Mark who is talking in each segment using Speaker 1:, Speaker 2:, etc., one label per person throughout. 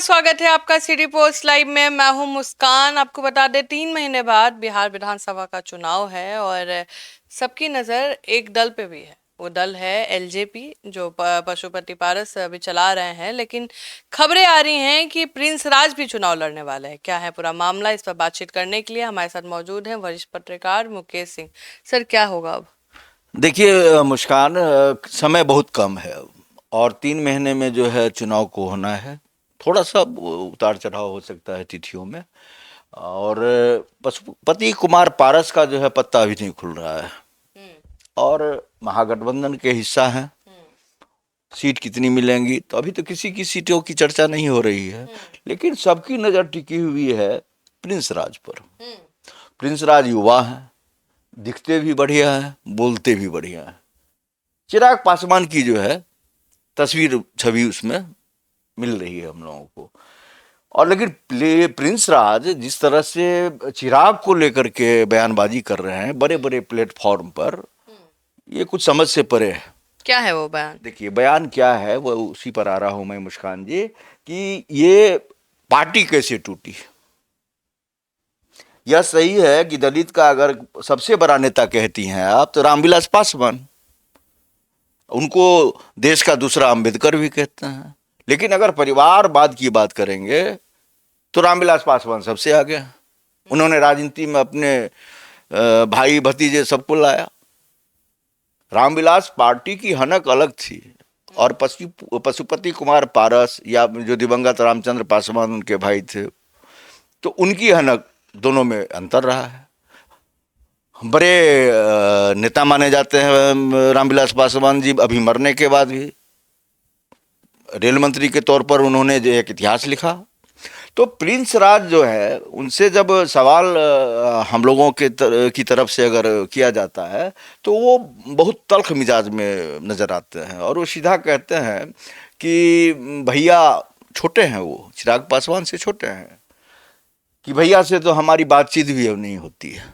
Speaker 1: स्वागत है आपका सिटी पोस्ट लाइव में। मैं हूं मुस्कान। आपको बता दें 3 महीने बाद बिहार विधानसभा का चुनाव है और सबकी नजर एक दल पे भी है। वो दल है एलजेपी, जो पशुपति पारस अभी चला रहे हैं। लेकिन खबरें आ रही हैं कि प्रिंस राज भी चुनाव लड़ने वाले हैं। क्या है पूरा मामला, इस पर बातचीत करने के लिए हमारे साथ मौजूद हैं वरिष्ठ पत्रकार मुकेश सिंह। सर, क्या होगा अब?
Speaker 2: देखिए मुस्कान, समय बहुत कम है और 3 महीने में जो है चुनाव को होना है। थोड़ा सा उतार चढ़ाव हो सकता है तिथियों में। और पशुपति कुमार पारस का जो है पत्ता अभी नहीं खुल रहा है और महागठबंधन के हिस्सा हैं। सीट कितनी मिलेंगी तो अभी तो किसी की सीटों की चर्चा नहीं हो रही है, लेकिन सबकी नज़र टिकी हुई है प्रिंस राज पर। प्रिंस राज युवा है, दिखते भी बढ़िया है, बोलते भी बढ़िया है। चिराग पासवान की जो है तस्वीर छवि उसमें मिल रही है हम लोगों को। और लेकिन प्रिंस राज जिस तरह से चिराग को लेकर के बयानबाजी कर रहे हैं बड़े बड़े प्लेटफॉर्म पर, ये कुछ समझ से परे है।
Speaker 1: क्या है वो बयान?
Speaker 2: देखिए बयान क्या है, वो उसी पर आ रहा हूं मैं मुस्कान जी, कि ये पार्टी कैसे टूटी। यह सही है कि दलित का अगर सबसे बड़ा नेता कहती हैं आप तो रामविलास पासवान, उनको देश का दूसरा अंबेडकर भी कहते हैं। लेकिन अगर परिवारवाद की बात करेंगे तो रामविलास पासवान सबसे आगे। उन्होंने राजनीति में अपने भाई भतीजे सबको लाया। रामविलास पार्टी की हनक अलग थी और पशुपति कुमार पारस या जो दिवंगत रामचंद्र पासवान उनके भाई थे, तो उनकी हनक दोनों में अंतर रहा है। बड़े नेता माने जाते हैं रामविलास पासवान जी। अभी मरने के बाद भी रेल मंत्री के तौर पर उन्होंने जो एक इतिहास लिखा। तो प्रिंस राज जो है, उनसे जब सवाल हम लोगों की तरफ से अगर किया जाता है तो वो बहुत तल्ख मिजाज में नज़र आते हैं और वो सीधा कहते हैं कि भैया छोटे हैं, वो चिराग पासवान से छोटे हैं, कि भैया से तो हमारी बातचीत भी अब नहीं होती है।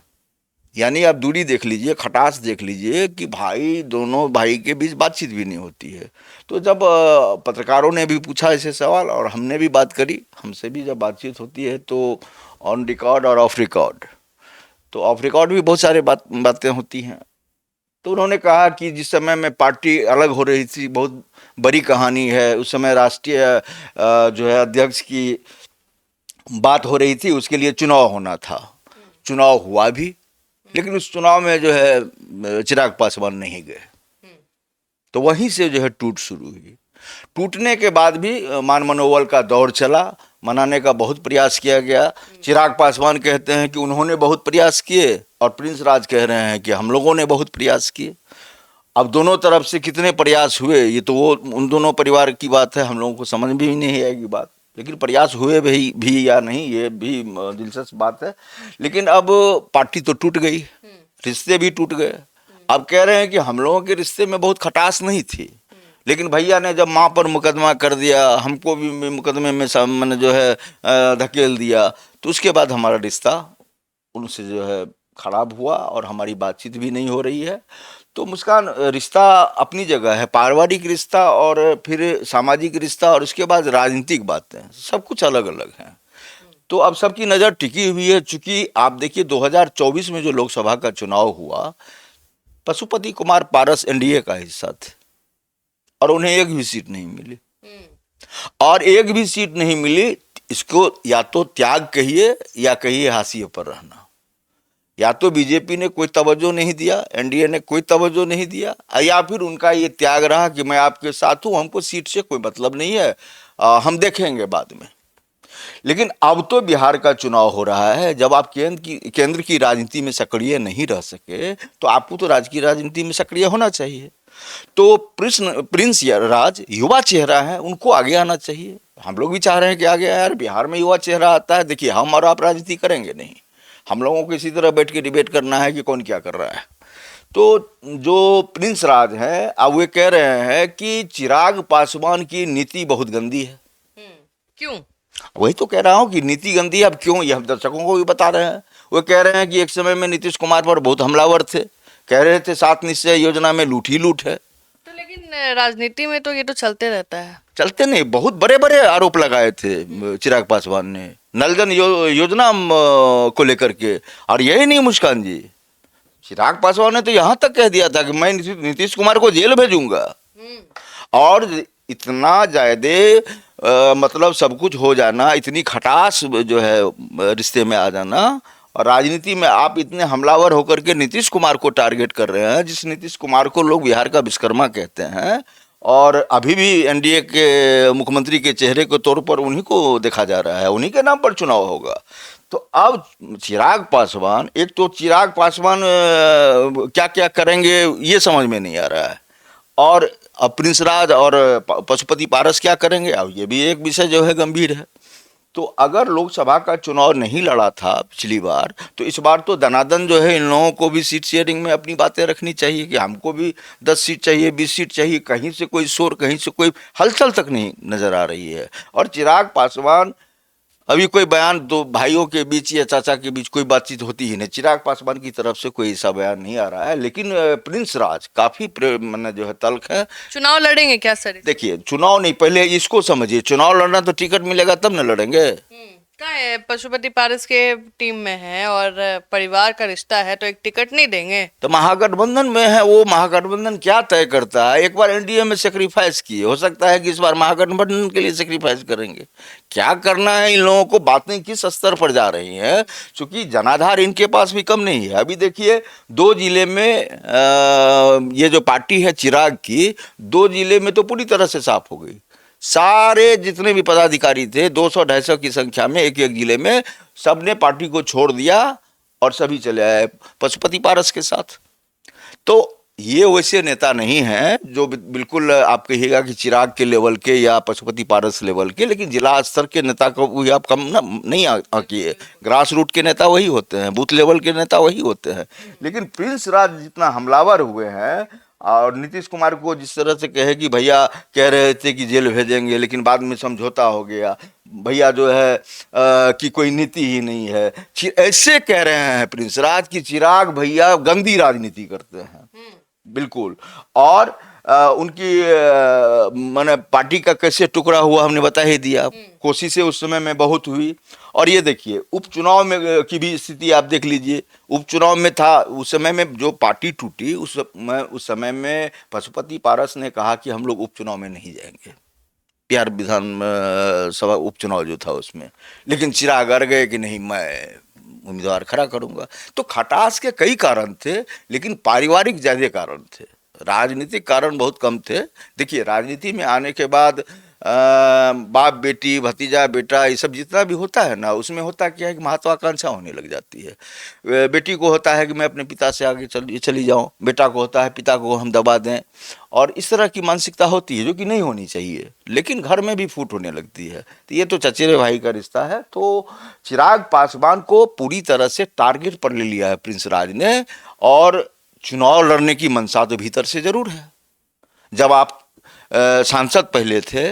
Speaker 2: यानी आप दूरी देख लीजिए, खटास देख लीजिए कि भाई, दोनों भाई के बीच बातचीत भी नहीं होती है। तो जब पत्रकारों ने भी पूछा ऐसे सवाल और हमने भी बात करी, हमसे भी जब बातचीत होती है तो ऑन रिकॉर्ड और ऑफ रिकॉर्ड, तो ऑफ रिकॉर्ड भी बहुत सारे बातें होती हैं। तो उन्होंने कहा कि जिस समय में पार्टी अलग हो रही थी, बहुत बड़ी कहानी है, उस समय राष्ट्रीय जो है अध्यक्ष की बात हो रही थी, उसके लिए चुनाव होना था। चुनाव हुआ भी, लेकिन उस चुनाव में जो है चिराग पासवान नहीं गए। तो वहीं से जो है टूट शुरू हुई। टूटने के बाद भी मान मनोबल का दौर चला, मनाने का बहुत प्रयास किया गया। चिराग पासवान कहते हैं कि उन्होंने बहुत प्रयास किए और प्रिंस राज कह रहे हैं कि हम लोगों ने बहुत प्रयास किए। अब दोनों तरफ से कितने प्रयास हुए ये तो वो उन दोनों परिवार की बात है, हम लोगों को समझ भी नहीं आएगी बात। लेकिन प्रयास हुए भी या नहीं, ये भी दिलचस्प बात है। लेकिन अब पार्टी तो टूट गई, रिश्ते भी टूट गए। अब कह रहे हैं कि हम लोगों के रिश्ते में बहुत खटास नहीं थी, लेकिन भैया ने जब माँ पर मुकदमा कर दिया, हमको भी मुकदमे में मैंने जो है धकेल दिया, तो उसके बाद हमारा रिश्ता उनसे जो है खराब हुआ और हमारी बातचीत भी नहीं हो रही है। तो मुस्कान, रिश्ता अपनी जगह है, पारिवारिक रिश्ता और फिर सामाजिक रिश्ता और उसके बाद राजनीतिक बातें, सब कुछ अलग अलग हैं। तो अब सबकी नज़र टिकी हुई है। चूंकि आप देखिए 2024 में जो लोकसभा का चुनाव हुआ, पशुपति कुमार पारस एनडीए का हिस्सा थे और उन्हें एक भी सीट नहीं मिली। और एक भी सीट नहीं मिली, इसको या तो त्याग कहिए या कहिए हाशिए पर रहना। या तो बीजेपी ने कोई तवज्जो नहीं दिया, एनडीए ने कोई तवज्जो नहीं दिया, या फिर उनका ये त्याग रहा कि मैं आपके साथ हूं, हमको सीट से कोई मतलब नहीं है, हम देखेंगे बाद में। लेकिन अब तो बिहार का चुनाव हो रहा है। जब आप केंद्र की राजनीति में सक्रिय नहीं रह सके तो आपको तो राज्य की राजनीति में सक्रिय होना चाहिए। तो प्रिंस राज युवा चेहरा है, उनको आगे आना चाहिए। हम लोग भी चाह रहे हैं कि आगे यार, बिहार में युवा चेहरा आता है। देखिए, हम और आप राजनीति करेंगे नहीं, हम लोगों को इसी तरह बैठ के डिबेट करना है कि कौन क्या कर रहा है। तो जो प्रिंस राज है, अब वे कह रहे हैं कि चिराग पासवान की नीति बहुत गंदी है।
Speaker 1: क्यों?
Speaker 2: वही तो कह रहा हूँ कि नीति गंदी है। अब क्यों, ये हम दर्शकों को भी बता रहे हैं। वो कह रहे हैं कि एक समय में नीतीश कुमार पर बहुत हमलावर थे, कह रहे थे 7 निश्चय योजना में लूट ही लूट है।
Speaker 1: तो लेकिन राजनीति में तो ये तो चलते रहता है।
Speaker 2: चलते नहीं, बहुत बड़े बड़े आरोप लगाए थे चिराग पासवान ने नल जल योजना को लेकर के। और यही नहीं मुस्कान जी, चिराग पासवान ने तो यहाँ तक कह दिया था कि मैं नीतीश कुमार को जेल भेजूंगा। और इतना ज्यादा मतलब सब कुछ हो जाना, इतनी खटास जो है रिश्ते में आ जाना, और राजनीति में आप इतने हमलावर होकर के नीतीश कुमार को टारगेट कर रहे हैं, जिस नीतीश कुमार को लोग बिहार का विश्वकर्मा कहते हैं, और अभी भी एनडीए के मुख्यमंत्री के चेहरे के तौर पर उन्हीं को देखा जा रहा है, उन्हीं के नाम पर चुनाव होगा। तो अब चिराग पासवान, एक तो चिराग पासवान क्या क्या करेंगे ये समझ में नहीं आ रहा है, और अब प्रिंस राज और पशुपति पारस क्या करेंगे, अब ये भी एक विषय जो है गंभीर है। तो अगर लोकसभा का चुनाव नहीं लड़ा था पिछली बार, तो इस बार तो दनादन जो है इन लोगों को भी सीट शेयरिंग में अपनी बातें रखनी चाहिए कि हमको भी 10 सीट चाहिए, 20 सीट चाहिए। कहीं से कोई शोर, कहीं से कोई हलचल तक नहीं नजर आ रही है। और चिराग पासवान अभी कोई बयान, दो भाइयों के बीच या चाचा के बीच कोई बातचीत होती ही नहीं, चिराग पासवान की तरफ से कोई ऐसा बयान नहीं आ रहा है। लेकिन प्रिंस राज काफी मैंने जो है तल्ख है।
Speaker 1: चुनाव लड़ेंगे क्या सर?
Speaker 2: देखिए, चुनाव नहीं, पहले इसको समझिए, चुनाव लड़ना तो टिकट मिलेगा तब न लड़ेंगे।
Speaker 1: क्या है, पशुपति पारस के टीम में है और परिवार का रिश्ता है, तो एक टिकट नहीं देंगे?
Speaker 2: तो महागठबंधन में है, वो महागठबंधन क्या तय करता है? एक बार एनडीए में सेक्रीफाइस किए, हो सकता है कि इस बार महागठबंधन के लिए सेक्रीफाइस करेंगे। क्या करना है इन लोगों को, बातें किस स्तर पर जा रही हैं, क्योंकि जनाधार इनके पास भी कम नहीं है। अभी देखिए 2 जिले में ये जो पार्टी है चिराग की, 2 जिले में तो पूरी तरह से साफ हो गई। सारे जितने भी पदाधिकारी थे 200-250 की संख्या में, एक एक जिले में, सबने पार्टी को छोड़ दिया और सभी चले आए पशुपति पारस के साथ। तो ये वैसे नेता नहीं हैं जो बिल्कुल आप कहिएगा कि चिराग के लेवल के या पशुपति पारस लेवल के, लेकिन जिला स्तर के नेता को भी आप कम ना नहीं आकिए। ग्रास रूट के नेता वही होते हैं, बूथ लेवल के नेता वही होते हैं। लेकिन प्रिंस राज जितना हमलावर हुए हैं, और नीतीश कुमार को जिस तरह से कहे कि भैया कह रहे थे कि जेल भेजेंगे, लेकिन बाद में समझौता हो गया, भैया जो है कि कोई नीति ही नहीं है, ऐसे कह रहे हैं प्रिंस राज की चिराग भैया गंदी राजनीति करते हैं बिल्कुल। और उनकी मैंने पार्टी का कैसे टुकड़ा हुआ हमने बता ही दिया। कोशिशें उस समय में बहुत हुई, और ये देखिए उपचुनाव में की भी स्थिति आप देख लीजिए। उपचुनाव में था, उस समय में जो पार्टी टूटी, उस समय में पशुपति पारस ने कहा कि हम लोग उपचुनाव में नहीं जाएंगे, बिहार विधान सभा उपचुनाव जो था उसमें। लेकिन चिराग अड़ गए कि नहीं, मैं उम्मीदवार खड़ा करूंगा। तो खटास के कई कारण थे, लेकिन पारिवारिक ज्यादा कारण थे, राजनीतिक कारण बहुत कम थे। देखिए राजनीति में आने के बाद बाप बेटी, भतीजा बेटा, ये सब जितना भी होता है ना, उसमें होता क्या है कि महत्वाकांक्षा होने लग जाती है। बेटी को होता है कि मैं अपने पिता से आगे चली जाऊं, बेटा को होता है पिता को हम दबा दें, और इस तरह की मानसिकता होती है जो कि नहीं होनी चाहिए, लेकिन घर में भी फूट होने लगती है। तो ये तो चचेरे भाई का रिश्ता है। तो चिराग पासवान को पूरी तरह से टारगेट पर ले लिया है प्रिंस राज ने, और चुनाव लड़ने की मंशा तो भीतर से जरूर है। जब आप सांसद पहले थे,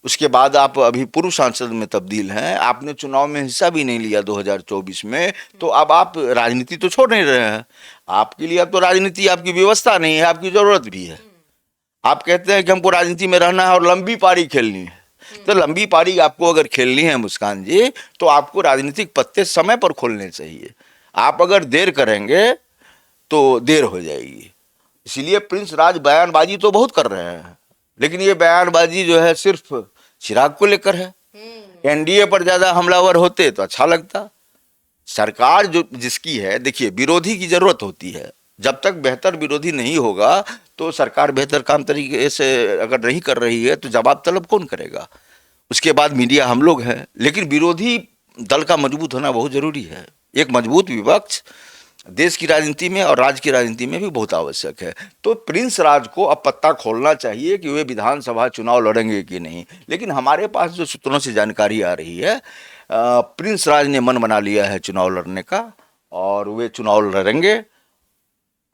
Speaker 2: उसके बाद आप अभी पूर्व सांसद में तब्दील हैं, आपने चुनाव में हिस्सा भी नहीं लिया 2024 में, तो अब आप राजनीति तो छोड़ नहीं रहे हैं। आपके लिए अब तो राजनीति आपकी व्यवस्था नहीं है, आपकी जरूरत भी है। आप कहते हैं कि हमको राजनीति में रहना है और लंबी पारी खेलनी है। तो लंबी पारी आपको अगर खेलनी है मुस्कान जी, तो आपको राजनीतिक पत्ते समय पर खोलने चाहिए। आप अगर देर करेंगे तो देर हो जाएगी। इसीलिए प्रिंस राज बयानबाजी तो बहुत कर रहे हैं, लेकिन ये बयानबाजी जो है सिर्फ चिराग को लेकर है। एनडीए पर ज्यादा हमलावर होते तो अच्छा लगता। सरकार जो जिसकी है, देखिए विरोधी की जरूरत होती है। जब तक बेहतर विरोधी नहीं होगा तो सरकार बेहतर काम तरीके से अगर नहीं कर रही है तो जवाब तलब कौन करेगा? उसके बाद मीडिया हम लोग हैं। लेकिन विरोधी दल का मजबूत होना बहुत जरूरी है। एक मजबूत विपक्ष देश की राजनीति में और राज्य की राजनीति में भी बहुत आवश्यक है। तो प्रिंस राज को अब पत्ता खोलना चाहिए कि वे विधानसभा चुनाव लड़ेंगे कि नहीं। लेकिन हमारे पास जो सूत्रों से जानकारी आ रही है, प्रिंस राज ने मन बना लिया है चुनाव लड़ने का, और वे चुनाव लड़ेंगे।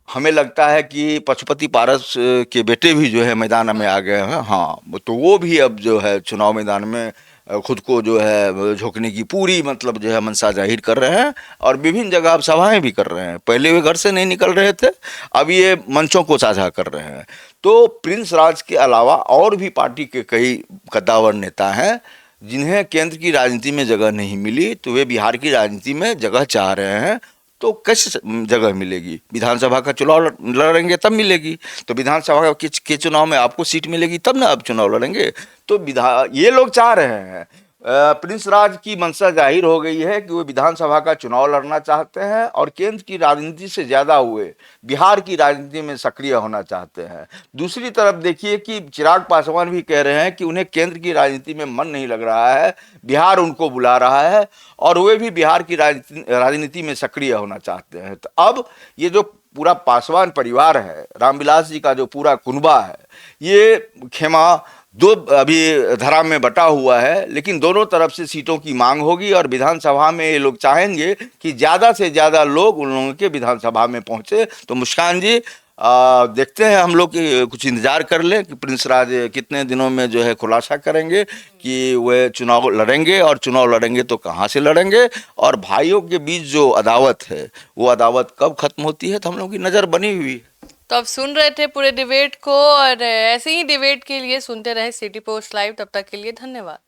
Speaker 2: हमें लगता है कि पशुपति पारस के बेटे भी जो है मैदान में आ गए हैं। हाँ, तो वो भी अब जो है चुनाव मैदान में खुद को जो है झोंकने की पूरी मतलब जो है मंशा जाहिर कर रहे हैं, और विभिन्न जगह अब सभाएं भी कर रहे हैं। पहले वे घर से नहीं निकल रहे थे, अब ये मंचों को साझा कर रहे हैं। तो प्रिंस राज के अलावा और भी पार्टी के कई कद्दावर नेता हैं, जिन्हें केंद्र की राजनीति में जगह नहीं मिली, तो वे बिहार की राजनीति में जगह चाह रहे हैं। तो कैसे जगह मिलेगी? विधानसभा का चुनाव लड़ेंगे तब मिलेगी। तो विधानसभा के चुनाव में आपको सीट मिलेगी तब ना आप चुनाव लड़ेंगे। तो ये लोग चाह रहे हैं, प्रिंस राज की मंशा जाहिर हो गई है कि वो विधानसभा का चुनाव लड़ना चाहते हैं और केंद्र की राजनीति से ज्यादा हुए बिहार की राजनीति में सक्रिय होना चाहते हैं। दूसरी तरफ देखिए कि चिराग पासवान भी कह रहे हैं कि उन्हें केंद्र की राजनीति में मन नहीं लग रहा है, बिहार उनको बुला रहा है और वे भी बिहार की राजनीति में सक्रिय होना चाहते हैं। तो अब ये जो पूरा पासवान परिवार है, रामविलास जी का जो पूरा कुनबा है, ये खेमा दो अभी धरा में बटा हुआ है, लेकिन दोनों तरफ से सीटों की मांग होगी और विधानसभा में ये लोग चाहेंगे कि ज़्यादा से ज़्यादा लोग उन लोगों के विधानसभा में पहुंचे। तो मुस्कान जी, देखते हैं हम लोग कुछ इंतजार कर लें कि प्रिंस राज कितने दिनों में जो है खुलासा करेंगे कि वे चुनाव लड़ेंगे, और चुनाव लड़ेंगे तो कहाँ से लड़ेंगे, और भाइयों के बीच जो अदावत है वो अदावत कब खत्म होती है, तो हम लोग की नज़र बनी हुई है।
Speaker 1: तो आप सुन रहे थे पूरे डिबेट को, और ऐसे ही डिबेट के लिए सुनते रहे सिटी पोस्ट लाइव। तब तक के लिए धन्यवाद।